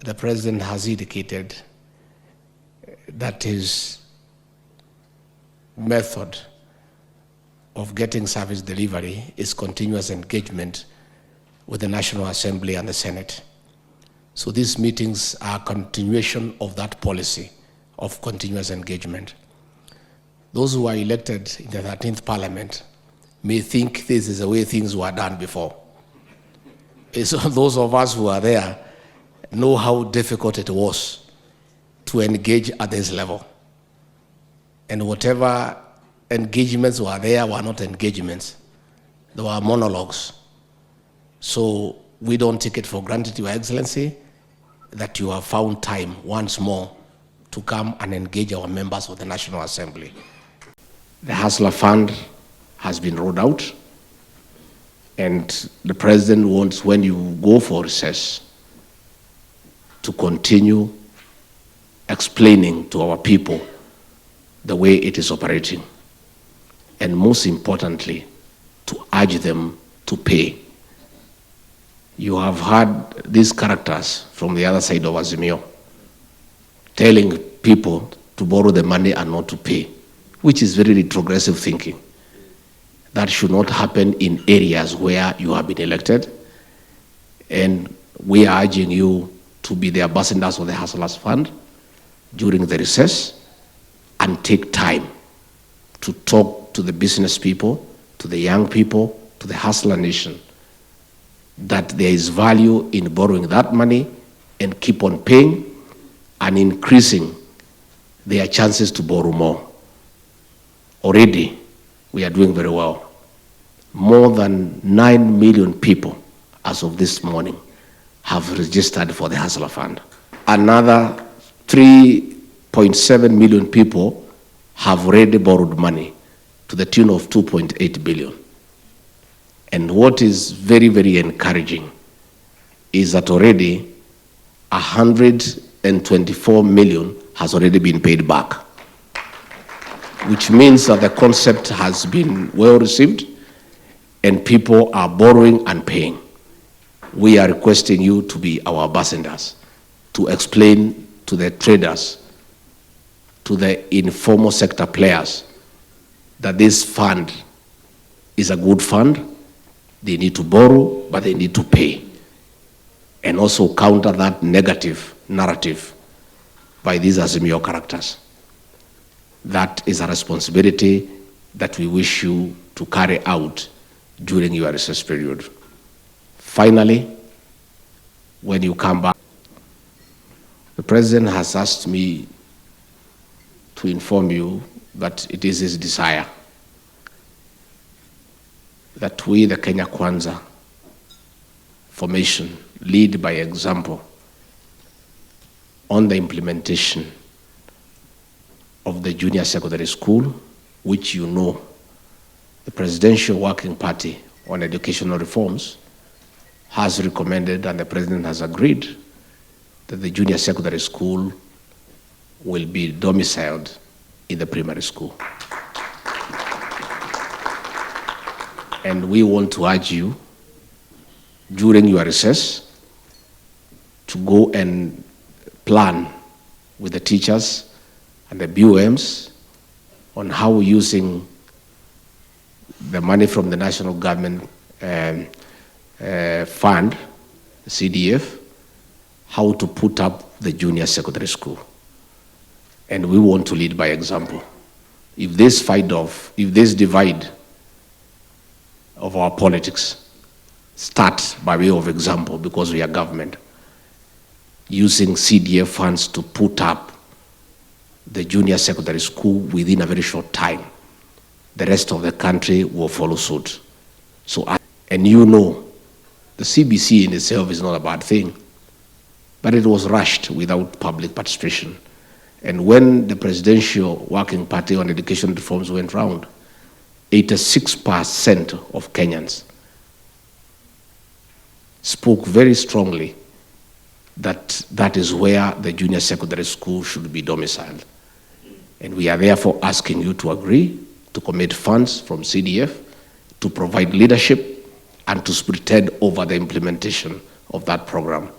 The President has indicated that his method of getting service delivery is continuous engagement with the National Assembly and the Senate. So these meetings are a continuation of that policy of continuous engagement. Those who are elected in the 13th Parliament may think this is the way things were done before. So those of us who are there know how difficult it was to engage at this level. And whatever engagements were there were not engagements. They were monologues. So we don't take it for granted, Your Excellency, that you have found time once more to come and engage our members of the National Assembly. The Hustler Fund has been rolled out, and the President wants, when you go for recess, to continue explaining to our people the way it is operating, and most importantly, to urge them to pay. You have heard these characters from the other side of Azimio telling people to borrow the money and not to pay, which is very retrogressive thinking. That should not happen in areas where you have been elected, and we are urging you to be the ambassadors of the Hustlers Fund during the recess and take time to talk to the business people, to the young people, to the hustler nation, that there is value in borrowing that money and keep on paying and increasing their chances to borrow more. Already, we are doing very well. More than 9 million people, as of this morning, have registered for the Hustler Fund. Another 3.7 million people have already borrowed money to the tune of 2.8 billion. And what is very, very encouraging is that already 124 million has already been paid back, which means that the concept has been well received and people are borrowing and paying. We are requesting you to be our ambassadors, to explain to the traders, to the informal sector players, that this fund is a good fund. They need to borrow, but they need to pay. And also counter that negative narrative by these Azimio characters. That is a responsibility that we wish you to carry out during your recess period. Finally, when you come back, the President has asked me to inform you that it is his desire that we, the Kenya Kwanza formation, lead by example on the implementation of the junior secondary school, which you know the Presidential Working Party on Educational Reforms has recommended, and the President has agreed, that the junior secondary school will be domiciled in the primary school. And we want to urge you, during your recess, to go and plan with the teachers and the BOMs on how, using the money from the national government fund, CDF, how to put up the junior secondary school. And we want to lead by example. If this divide of our politics start by way of example, because we are government, using CDF funds to put up the junior secondary school within a very short time, the rest of the country will follow suit. And you know, the CBC in itself is not a bad thing, but it was rushed without public participation. And when the Presidential Working Party on Education Reforms went round, 86% of Kenyans spoke very strongly that that is where the junior secondary school should be domiciled. And we are therefore asking you to agree to commit funds from CDF to provide leadership and to spearhead over the implementation of that program.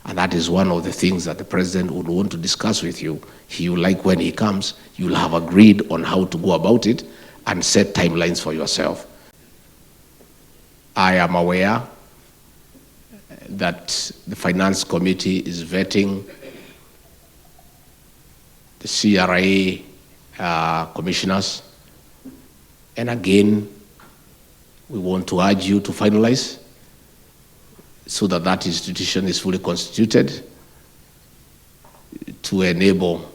And that is one of the things that the president would want to discuss with you. He will like when he comes, you'll have agreed on how to go about it and set timelines for yourself. I am aware that the Finance Committee is vetting the CRA commissioners. And again, we want to urge you to finalize so that that institution is fully constituted to enable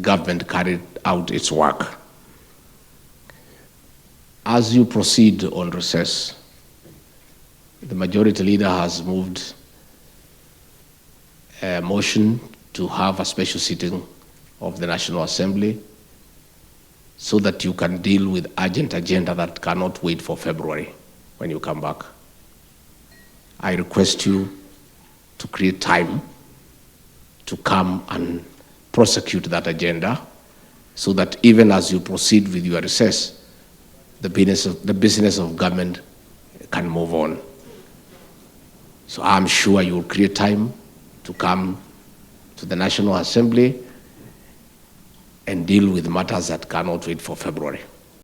government carry out its work. As you proceed on recess, the majority leader has moved a motion to have a special sitting of the National Assembly so that you can deal with urgent agenda that cannot wait for February when you come back. I request you to create time to come and prosecute that agenda so that even as you proceed with your recess, the business of government can move on. So I'm sure you will create time to come to the National Assembly and deal with matters that cannot wait for February.